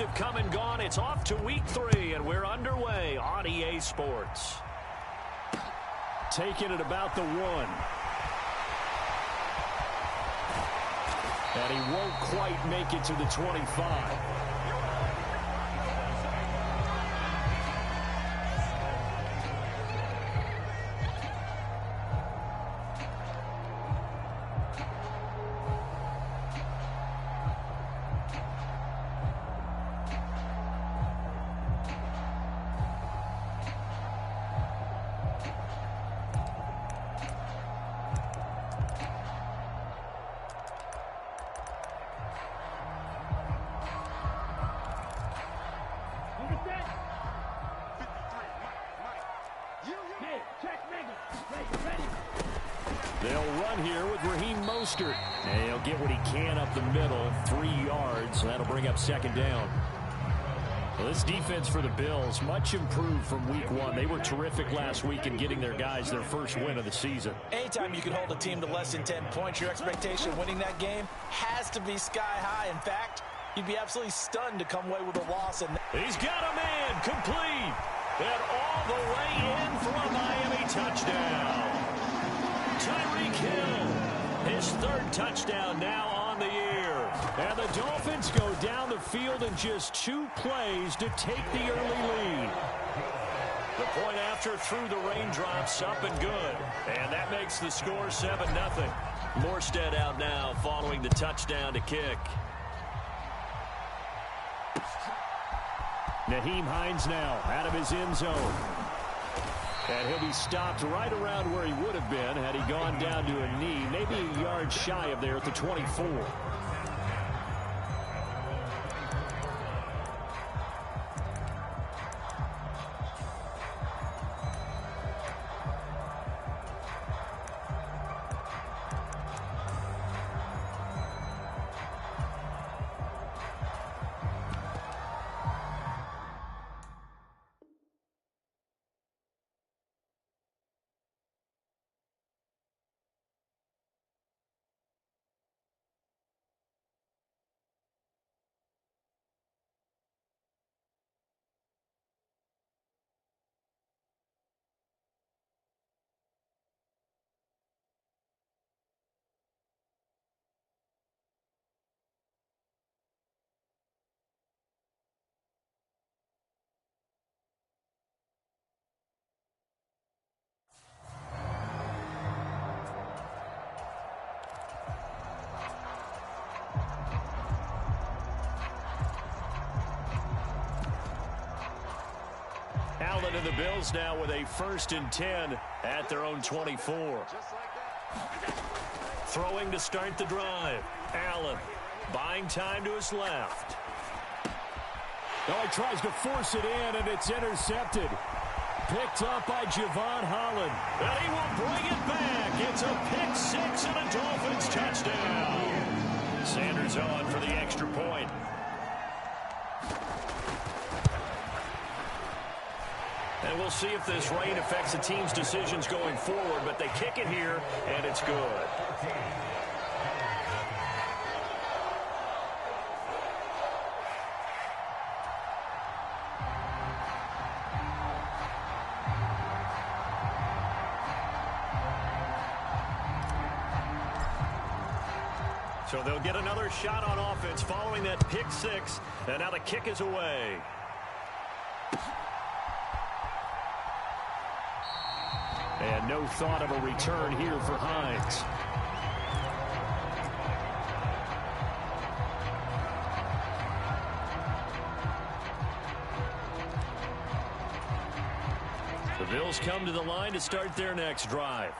have come and gone. It's off to week 3, and we're underway on EA Sports. Taking it about the 1. And he won't quite make it to the 25. They'll run here with Raheem Mostert. And he'll get what he can up the middle, 3 yards. That'll bring up 2nd down. Well, this defense for the Bills, much improved from week 1. They were terrific last week in getting their guys their first win of the season. Anytime you can hold a team to less than 10 points, your expectation of winning that game has to be sky high. In fact, you'd be absolutely stunned to come away with a loss. And he's got a man complete. And all the way in for a Miami touchdown. Tyreek Hill, his 3rd touchdown now on the year. And the Dolphins go down the field in just 2 plays to take the early lead. The point after through the raindrops, up and good. And that makes the score 7-0. Morstead out now following the touchdown to kick. Nyheim Hines now out of his end zone. And he'll be stopped right around where he would have been had he gone down to a knee, maybe a yard shy of there at the 24. Allen and the Bills now with a 1st and 10 at their own 24. Throwing to start the drive. Allen buying time to his left. Oh, he tries to force it in, and it's intercepted. Picked up by Javon Holland. And he will bring it back. It's a pick 6 and a Dolphins touchdown. Sanders on for the extra point. And we'll see if this rain affects the team's decisions going forward, but they kick it here, and it's good. So they'll get another shot on offense following that pick 6, and now the kick is away. And no thought of a return here for Hines. The Bills come to the line to start their next drive.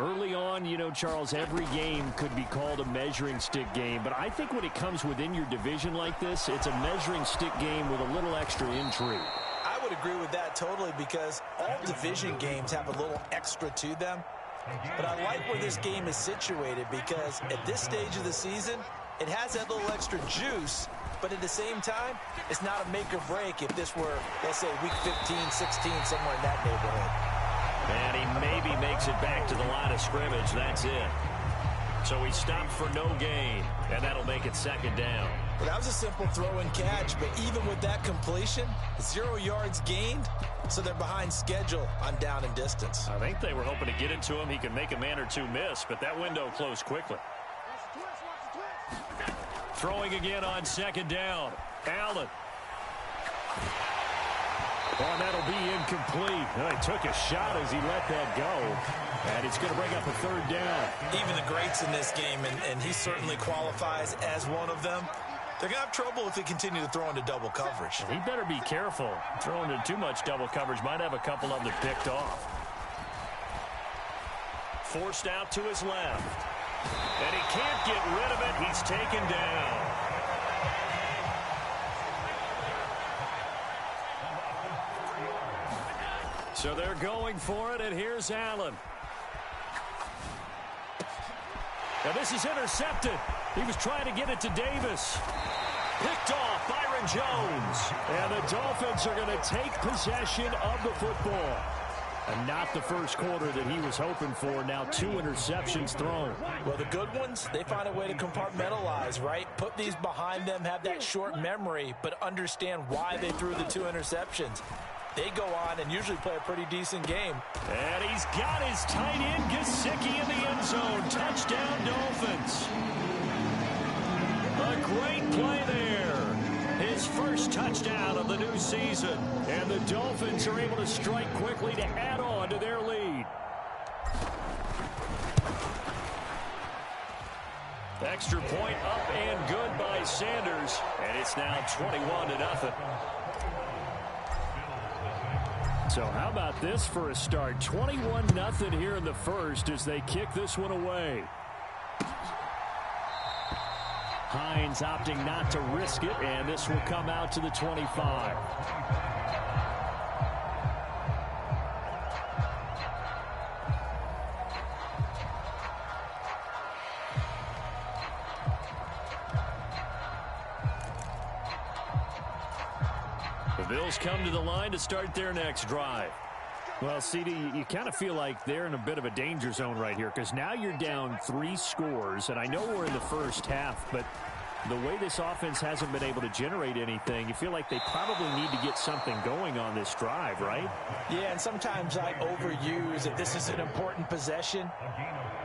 Early on, you know, Charles, every game could be called a measuring stick game. But I think when it comes within your division like this, it's a measuring stick game with a little extra intrigue. I would agree with that totally, because all division games have a little extra to them. But I like where this game is situated, because at this stage of the season, it has that little extra juice, but at the same time, it's not a make or break if this were, let's say, week 15, 16, somewhere in that neighborhood. And he maybe makes it back to the line of scrimmage. That's it. So he stopped for no gain, and that'll make it second down. Well, that was a simple throw and catch, but even with that completion, 0 yards gained, so they're behind schedule on down and distance. I think they were hoping to get it to him. He could make a man or two miss, but that window closed quickly. Throwing again on second down. Allen. Oh, that'll be incomplete. Well, he took a shot as he let that go. And it's going to bring up a third down. Even the greats in this game, and he certainly qualifies as one of them, they're going to have trouble if they continue to throw into double coverage. He better be careful. Throwing into too much double coverage might have a couple of them picked off. Forced out to his left. And he can't get rid of it. He's taken down. So they're going for it, and here's Allen. Now this is intercepted. He was trying to get it to Davis. Picked off Byron Jones. And the Dolphins are going to take possession of the football. And not the first quarter that he was hoping for. Now 2 interceptions thrown. Well, the good ones, they find a way to compartmentalize, right? Put these behind them, have that short memory, but understand why they threw the 2 interceptions. They go on and usually play a pretty decent game. And he's got his tight end, Gesicki, in the end zone. Touchdown, Dolphins. A great play there. His first touchdown of the new season. And the Dolphins are able to strike quickly to add on to their lead. Extra point up and good by Sanders. And it's now 21-0. So how about this for a start? 21-0 here in the first as they kick this one away. Hines opting not to risk it, and this will come out to the 25. The Bills come to the line to start their next drive. Well, CD, you kind of feel like they're in a bit of a danger zone right here because now you're down 3 scores, and I know we're in the first half, but the way this offense hasn't been able to generate anything, you feel like they probably need to get something going on this drive, right? Yeah, and sometimes I overuse that this is an important possession,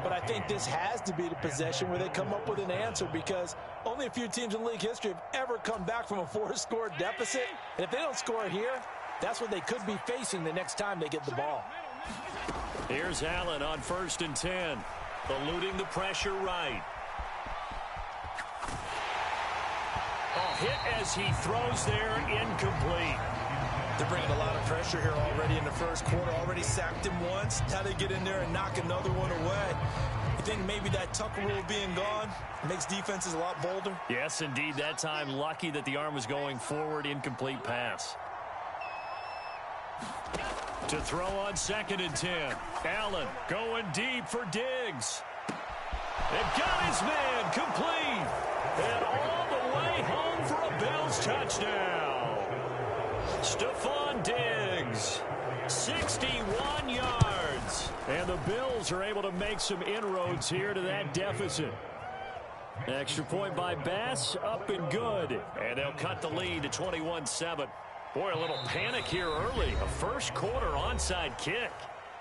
but I think this has to be the possession where they come up with an answer because only a few teams in league history have ever come back from a 4-score deficit, and if they don't score here, that's what they could be facing the next time they get the ball. Here's Allen on 1st and 10. Eluding the pressure right. A hit as he throws there, incomplete. They're bringing a lot of pressure here already in the first quarter. Already sacked him once. How they get in there and knock another one away. You think maybe that Tucker rule being gone makes defenses a lot bolder? Yes, indeed. That time lucky that the arm was going forward. Incomplete pass. To throw on 2nd and 10. Allen going deep for Diggs. They've got his man complete. And all the way home for a Bills touchdown. Stephon Diggs, 61 yards. And the Bills are able to make some inroads here to that deficit. Extra point by Bass, up and good. And they'll cut the lead to 21-7. Boy, a little panic here early. A first quarter onside kick.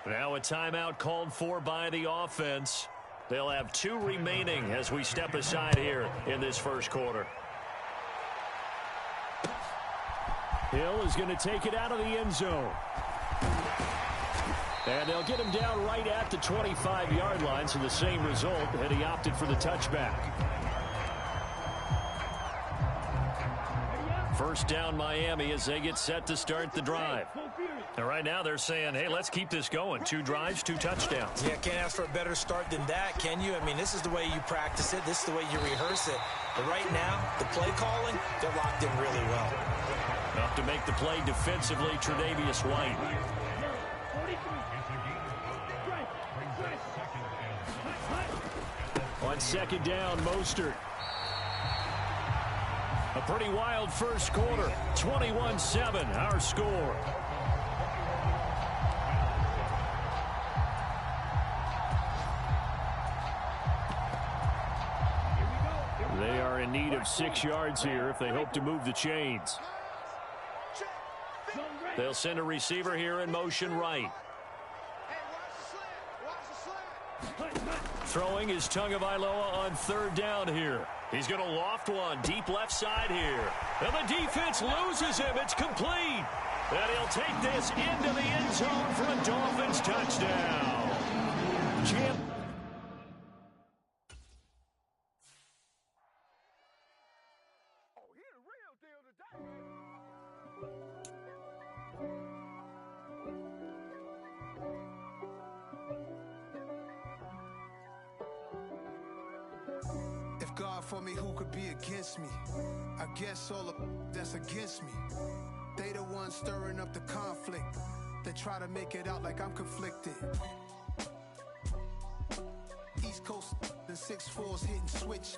Now a timeout called for by the offense. They'll have 2 remaining as we step aside here in this first quarter. Hill is going to take it out of the end zone. And they'll get him down right at the 25-yard line, so the same result, and he opted for the touchback. First down Miami as they get set to start the drive. And right now they're saying, hey, let's keep this going. 2 drives, 2 touchdowns. Yeah, can't ask for a better start than that, can you? I mean, this is the way you practice it. This is the way you rehearse it. But right now, the play calling, they're locked in really well. Up to make the play defensively, Tre'Davious White. On 2nd down, Mostert. A pretty wild first quarter. 21-7, our score. of 6 yards here if they hope to move the chains. They'll send a receiver here in motion right. Throwing is Tagovailoa on 3rd down here. He's going to loft one deep left side here. And the defense loses him. It's complete. And he'll take this into the end zone for a Dolphins touchdown. Champ. If God for me, who could be against me? I guess all of that's against me. They the ones stirring up the conflict. They try to make it out like I'm conflicted. East Coast and 6'4's hitting switch.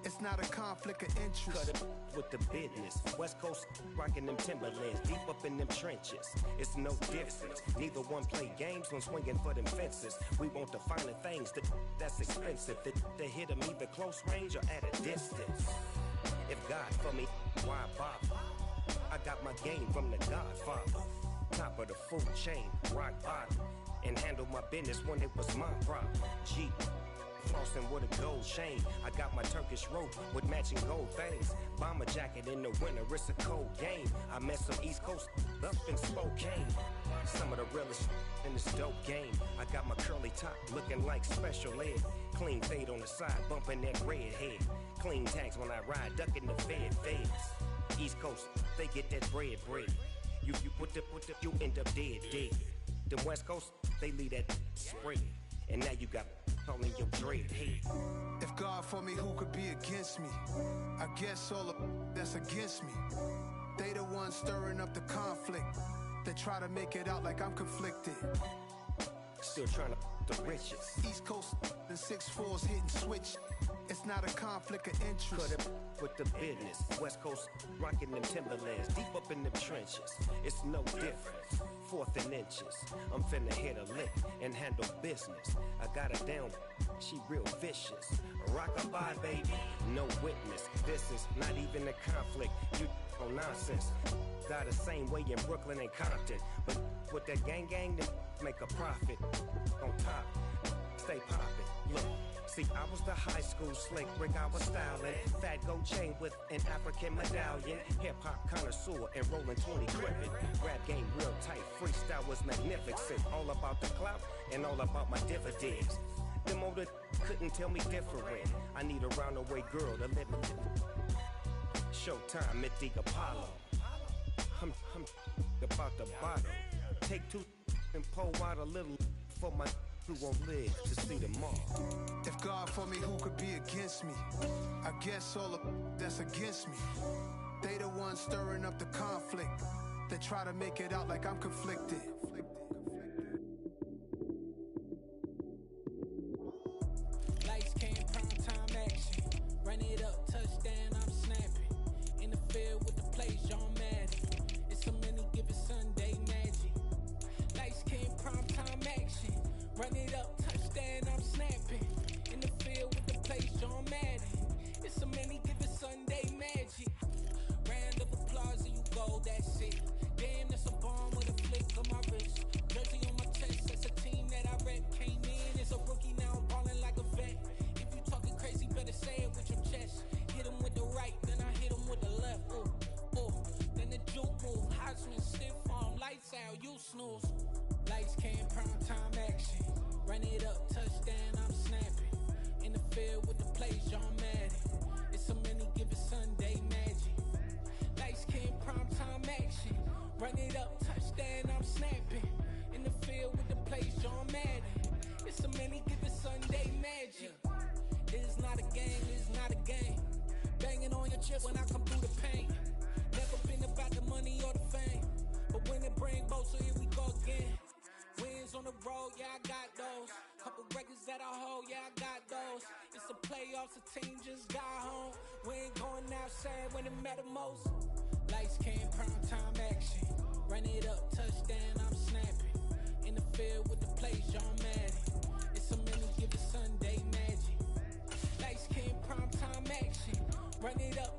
It's not a conflict of interest. Cut it with the business. West Coast rocking them Timberlands, deep up in them trenches. It's no difference. Neither one play games when swinging for them fences. We want the finer things that's expensive. They hit them either close range or at a distance. If God for me, why bother? I got my game from the Godfather. Top of the food chain, rock bottom. And handle my business when it was my problem. G. Flossing with a gold chain. I got my Turkish rope with matching gold things. Bomber jacket in the winter, it's a cold game. I met some East Coast up in Spokane. Some of the realest in this dope game. I got my curly top looking like special ed. Clean fade on the side, bumping that red head. Clean tags when I ride, ducking the feds. East Coast, they get that bread. You you end up dead. The West Coast, they leave that spread. And now you got all in your dread head. If God for me, who could be against me? I guess all of that's against me. They the ones stirring up the conflict. They try to make it out like I'm conflicted. Still trying to the riches. East Coast and 6'4's hitting switch. It's not a conflict of interest. Cut it with the business. West Coast rocking them Timberlands, deep up in them trenches. It's no difference. 4th and inches. I'm finna hit a lick and handle business. I got her down, she real vicious. Rock-a-bye, baby, no witness. This is not even a conflict. You on nonsense. Got the same way in Brooklyn and Compton. But with that gang, then make a profit. On top, stay poppin'. Look. See, I was the high school slick Rick, I was styling. Fat gold chain with an African medallion. Hip-hop connoisseur and rolling 20 gripping. Rap game real tight, freestyle was magnificent. All about the clout and all about my dividends. Them older couldn't tell me different. I need a roundaway girl to live in. Showtime at the Apollo. I'm about the bottle. Take 2 and pour out a little for my who won't live to see tomorrow. If God for me, who could be against me? I guess all of that's against me. They the ones stirring up the conflict. They try to make it out like I'm conflicted. Lights, cam, prime time action. Run it up, touchdown, I'm snapping. In the field with the plays, John Madden. It's so many given Sunday magic. Lights, cam, prime time action. Run it up, touchdown, I'm snapping. In the field with the plays, John Madden. It's so many given Sunday magic. Round of applause and you go, that's it. Damn, that's a bomb with a flick on my wrist. Jersey on my chest, that's a team that I rep. Came in as a rookie, now I'm ballin' like a vet. If you talking crazy, better say it with your chest. Hit him with the right, then I hit him with the left. Ooh. Then the juke move, Heisman stiff arm, lights out, you snooze. Lights, cam, prime time action. Run it up, touchdown, I'm snapping. In the field with the plays, John Madden. It's so many given Sunday magic. Lights, cam, prime time action. Run it up, touchdown, I'm snapping. In the field with the plays, John Madden. It's so many given Sunday magic. It's not a game, it's not a game. Banging on your chest when I come through the pain. Never been about the money or the fame. But when it bring both, so here we go again. Wins on the road, yeah, I got those. Couple records that I hold, yeah, I got those. It's the playoffs, the team just got home. We ain't going outside when it matter most. Lights, cam, prime time action. Run it up, touchdown, I'm snapping. In the field with the plays, John Madden. It's so many given Sunday magic. Lights, cam, prime time action. Run it it up